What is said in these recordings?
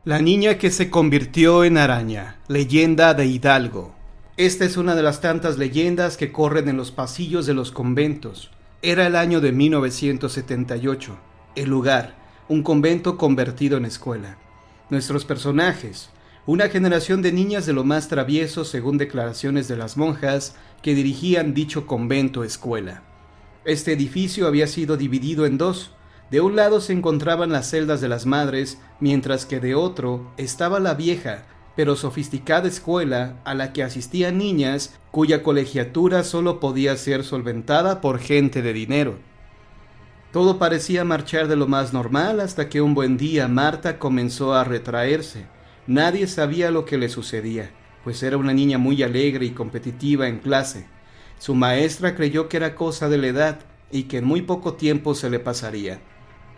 La niña que se convirtió en araña, leyenda de Hidalgo. Esta es una de las tantas leyendas que corren en los pasillos de los conventos. Era el año de 1978. El lugar, un convento convertido en escuela. Nuestros personajes, una generación de niñas de lo más traviesos según declaraciones de las monjas que dirigían dicho convento-escuela. Este edificio había sido dividido en dos. De un lado se encontraban las celdas de las madres, mientras que de otro estaba la vieja, pero sofisticada escuela a la que asistían niñas cuya colegiatura solo podía ser solventada por gente de dinero. Todo parecía marchar de lo más normal hasta que un buen día Marta comenzó a retraerse. Nadie sabía lo que le sucedía, pues era una niña muy alegre y competitiva en clase. Su maestra creyó que era cosa de la edad y que en muy poco tiempo se le pasaría.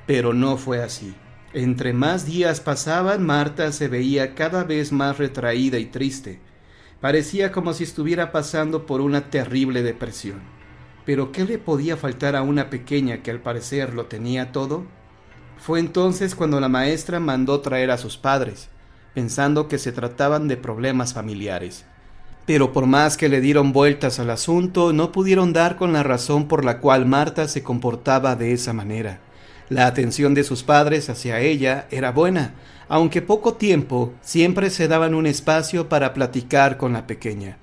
Pero no fue así. Entre más días pasaban, Marta se veía cada vez más retraída y triste. Parecía como si estuviera pasando por una terrible depresión. ¿Pero qué le podía faltar a una pequeña que al parecer lo tenía todo? Fue entonces cuando la maestra mandó traer a sus padres, pensando que se trataban de problemas familiares. Pero por más que le dieron vueltas al asunto, no pudieron dar con la razón por la cual Marta se comportaba de esa manera. La atención de sus padres hacia ella era buena, aunque poco tiempo siempre se daban un espacio para platicar con la pequeña.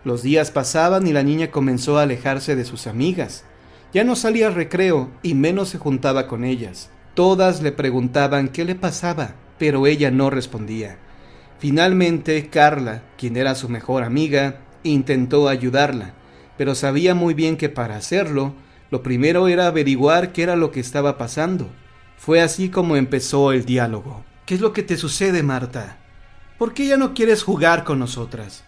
Los días pasaban y la niña comenzó a alejarse de sus amigas. Ya no salía al recreo y menos se juntaba con ellas. Todas le preguntaban qué le pasaba, pero ella no respondía. Finalmente, Carla, quien era su mejor amiga, intentó ayudarla, pero sabía muy bien que para hacerlo, lo primero era averiguar qué era lo que estaba pasando. Fue así como empezó el diálogo. ¿Qué es lo que te sucede, Marta? ¿Por qué ya no quieres jugar con nosotras?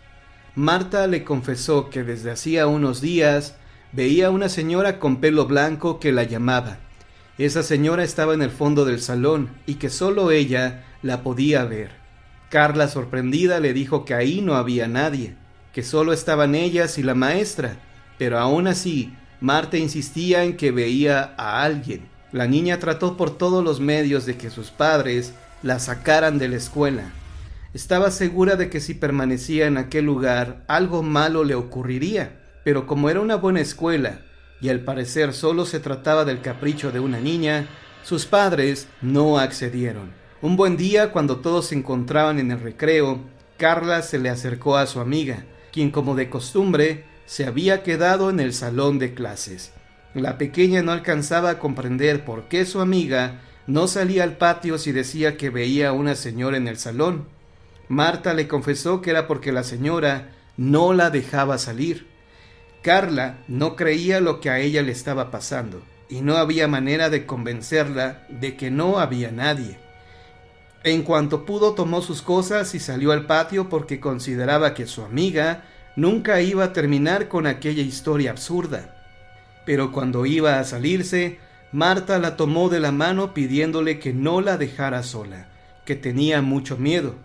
Marta le confesó que desde hacía unos días veía a una señora con pelo blanco que la llamaba. Esa señora estaba en el fondo del salón y que solo ella la podía ver. Carla, sorprendida, le dijo que ahí no había nadie, que solo estaban ellas y la maestra, pero aún así Marta insistía en que veía a alguien. La niña trató por todos los medios de que sus padres la sacaran de la escuela. Estaba segura de que si permanecía en aquel lugar, algo malo le ocurriría, pero como era una buena escuela, y al parecer solo se trataba del capricho de una niña, sus padres no accedieron. Un buen día, cuando todos se encontraban en el recreo, Carla se le acercó a su amiga, quien como de costumbre, se había quedado en el salón de clases. La pequeña no alcanzaba a comprender por qué su amiga no salía al patio si decía que veía a una señora en el salón. Marta le confesó que era porque la señora no la dejaba salir. Carla no creía lo que a ella le estaba pasando, y no había manera de convencerla de que no había nadie. En cuanto pudo, tomó sus cosas y salió al patio porque consideraba que su amiga nunca iba a terminar con aquella historia absurda. Pero cuando iba a salirse, Marta la tomó de la mano pidiéndole que no la dejara sola, que tenía mucho miedo.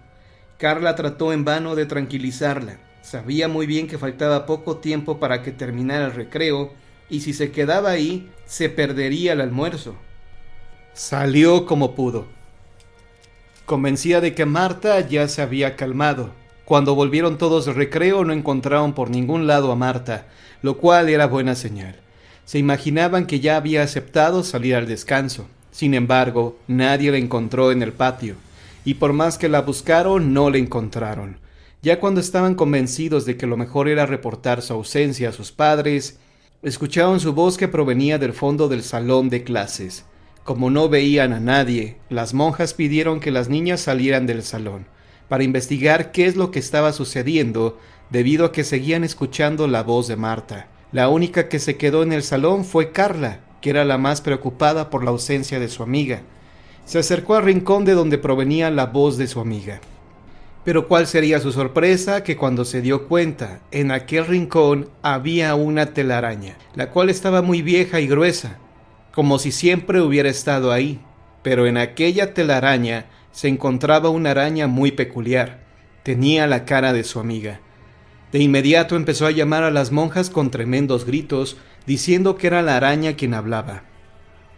Carla trató en vano de tranquilizarla. Sabía muy bien que faltaba poco tiempo para que terminara el recreo, y si se quedaba ahí, se perdería el almuerzo. Salió como pudo, convencida de que Marta ya se había calmado. Cuando volvieron todos del recreo no encontraron por ningún lado a Marta, lo cual era buena señal. Se imaginaban que ya había aceptado salir al descanso. Sin embargo, nadie la encontró en el patio, y por más que la buscaron, no la encontraron. Ya cuando estaban convencidos de que lo mejor era reportar su ausencia a sus padres, escucharon su voz que provenía del fondo del salón de clases. Como no veían a nadie, las monjas pidieron que las niñas salieran del salón para investigar qué es lo que estaba sucediendo, debido a que seguían escuchando la voz de Marta. La única que se quedó en el salón fue Carla, que era la más preocupada por la ausencia de su amiga. Se acercó al rincón de donde provenía la voz de su amiga. Pero cuál sería su sorpresa que cuando se dio cuenta, en aquel rincón había una telaraña, la cual estaba muy vieja y gruesa, como si siempre hubiera estado ahí. Pero en aquella telaraña se encontraba una araña muy peculiar. Tenía la cara de su amiga. De inmediato empezó a llamar a las monjas con tremendos gritos, diciendo que era la araña quien hablaba.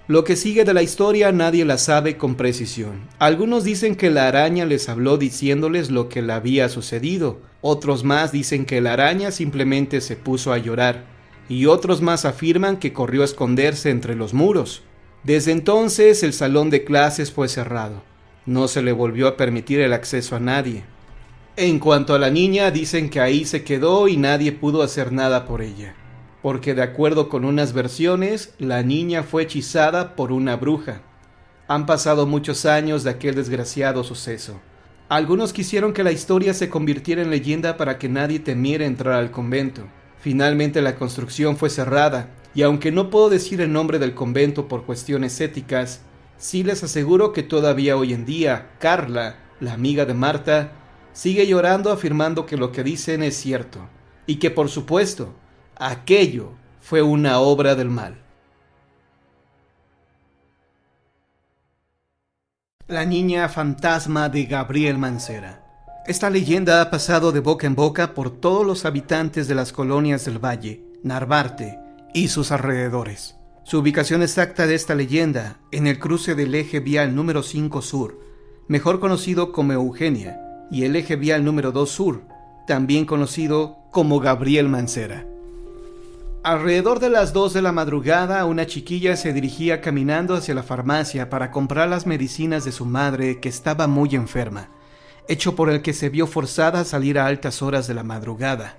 Lo que sigue de la historia nadie la sabe con precisión. Algunos dicen que la araña les habló diciéndoles lo que le había sucedido. Otros más dicen que la araña simplemente se puso a llorar. Y otros más afirman que corrió a esconderse entre los muros. Desde entonces el salón de clases fue cerrado. No se le volvió a permitir el acceso a nadie. En cuanto a la niña, dicen que ahí se quedó y nadie pudo hacer nada por ella. Porque de acuerdo con unas versiones, la niña fue hechizada por una bruja. Han pasado muchos años de aquel desgraciado suceso. Algunos quisieron que la historia se convirtiera en leyenda para que nadie temiera entrar al convento. Finalmente la construcción fue cerrada, y aunque no puedo decir el nombre del convento por cuestiones éticas, sí les aseguro que todavía hoy en día, Carla, la amiga de Marta, sigue llorando afirmando que lo que dicen es cierto, y que por supuesto, aquello fue una obra del mal. La niña fantasma de Gabriel Mancera. Esta leyenda ha pasado de boca en boca por todos los habitantes de las colonias del Valle, Narvarte y sus alrededores. Su ubicación exacta de esta leyenda, en el cruce del eje vial número 5 Sur, mejor conocido como Eugenia, y el eje vial número 2 Sur, también conocido como Gabriel Mancera. Alrededor de las 2 de la madrugada, una chiquilla se dirigía caminando hacia la farmacia para comprar las medicinas de su madre, que estaba muy enferma, hecho por el que se vio forzada a salir a altas horas de la madrugada.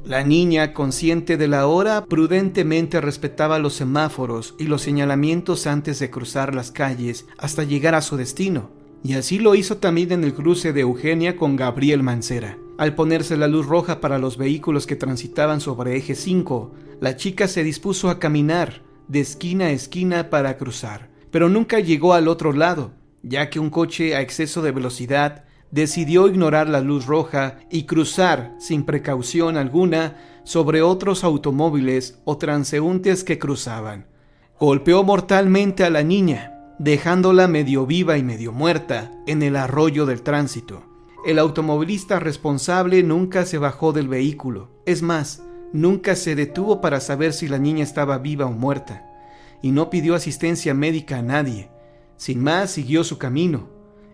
La niña, consciente de la hora, prudentemente respetaba los semáforos y los señalamientos antes de cruzar las calles hasta llegar a su destino, y así lo hizo también en el cruce de Eugenia con Gabriel Mancera. Al ponerse la luz roja para los vehículos que transitaban sobre eje 5, la chica se dispuso a caminar de esquina a esquina para cruzar, pero nunca llegó al otro lado, ya que un coche a exceso de velocidad decidió ignorar la luz roja y cruzar sin precaución alguna sobre otros automóviles o transeúntes que cruzaban. Golpeó mortalmente a la niña, dejándola medio viva y medio muerta en el arroyo del tránsito. El automovilista responsable nunca se bajó del vehículo. Es más, nunca se detuvo para saber si la niña estaba viva o muerta, y no pidió asistencia médica a nadie. Sin más, siguió su camino.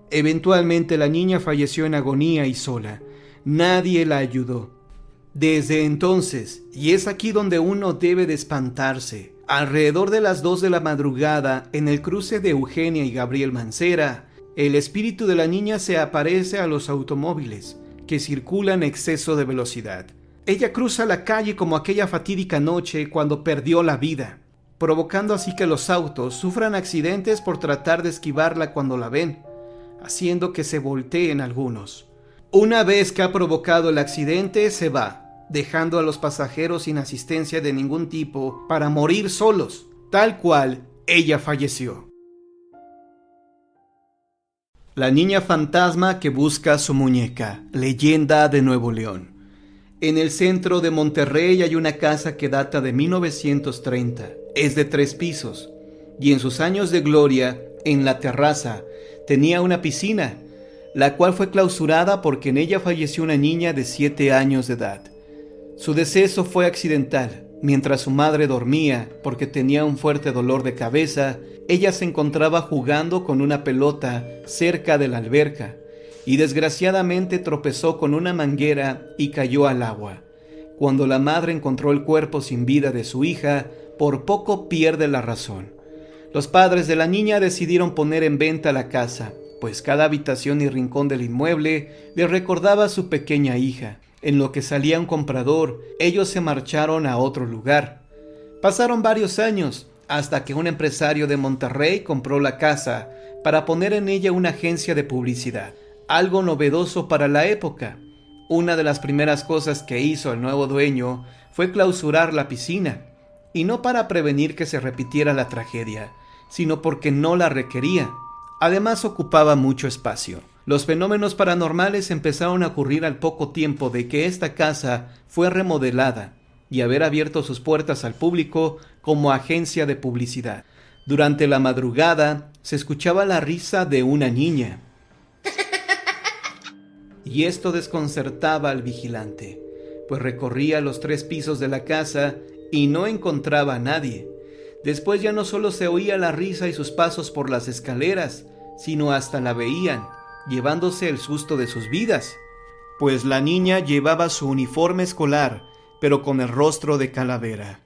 Eventualmente la niña falleció en agonía y sola. Nadie la ayudó. Desde entonces, y es aquí donde uno debe de espantarse, alrededor de las 2 de la madrugada, en el cruce de Eugenia y Gabriel Mancera, el espíritu de la niña se aparece a los automóviles que circulan a exceso de velocidad. Ella cruza la calle como aquella fatídica noche cuando perdió la vida, provocando así que los autos sufran accidentes por tratar de esquivarla cuando la ven, haciendo que se volteen algunos. Una vez que ha provocado el accidente, se va, dejando a los pasajeros sin asistencia de ningún tipo para morir solos, tal cual ella falleció. La niña fantasma que busca su muñeca, leyenda de Nuevo León. En el centro de Monterrey hay una casa que data de 1930. Es de 3 pisos y en sus años de gloria, en la terraza, tenía una piscina, la cual fue clausurada porque en ella falleció una niña de 7 años de edad. Su deceso fue accidental. Mientras su madre dormía porque tenía un fuerte dolor de cabeza, ella se encontraba jugando con una pelota cerca de la alberca y desgraciadamente tropezó con una manguera y cayó al agua. Cuando la madre encontró el cuerpo sin vida de su hija, por poco pierde la razón. Los padres de la niña decidieron poner en venta la casa, pues cada habitación y rincón del inmueble le recordaba a su pequeña hija. En lo que salía un comprador, ellos se marcharon a otro lugar. Pasaron varios años, hasta que un empresario de Monterrey compró la casa para poner en ella una agencia de publicidad, algo novedoso para la época. Una de las primeras cosas que hizo el nuevo dueño fue clausurar la piscina, y no para prevenir que se repitiera la tragedia, sino porque no la requería. Además ocupaba mucho espacio. Los fenómenos paranormales empezaron a ocurrir al poco tiempo de que esta casa fue remodelada y haber abierto sus puertas al público como agencia de publicidad. Durante la madrugada se escuchaba la risa de una niña y esto desconcertaba al vigilante, pues recorría los 3 pisos de la casa y no encontraba a nadie. Después ya no solo se oía la risa y sus pasos por las escaleras, sino hasta la veían, llevándose el susto de sus vidas, pues la niña llevaba su uniforme escolar, pero con el rostro de calavera.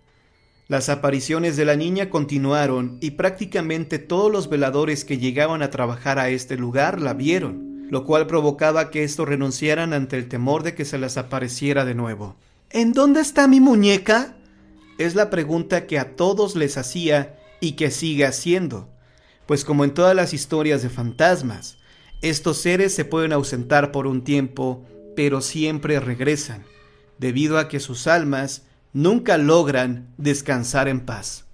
Las apariciones de la niña continuaron y prácticamente todos los veladores que llegaban a trabajar a este lugar la vieron, lo cual provocaba que estos renunciaran ante el temor de que se les apareciera de nuevo. ¿En dónde está mi muñeca?, es la pregunta que a todos les hacía y que sigue haciendo, pues como en todas las historias de fantasmas, estos seres se pueden ausentar por un tiempo, pero siempre regresan, debido a que sus almas nunca logran descansar en paz.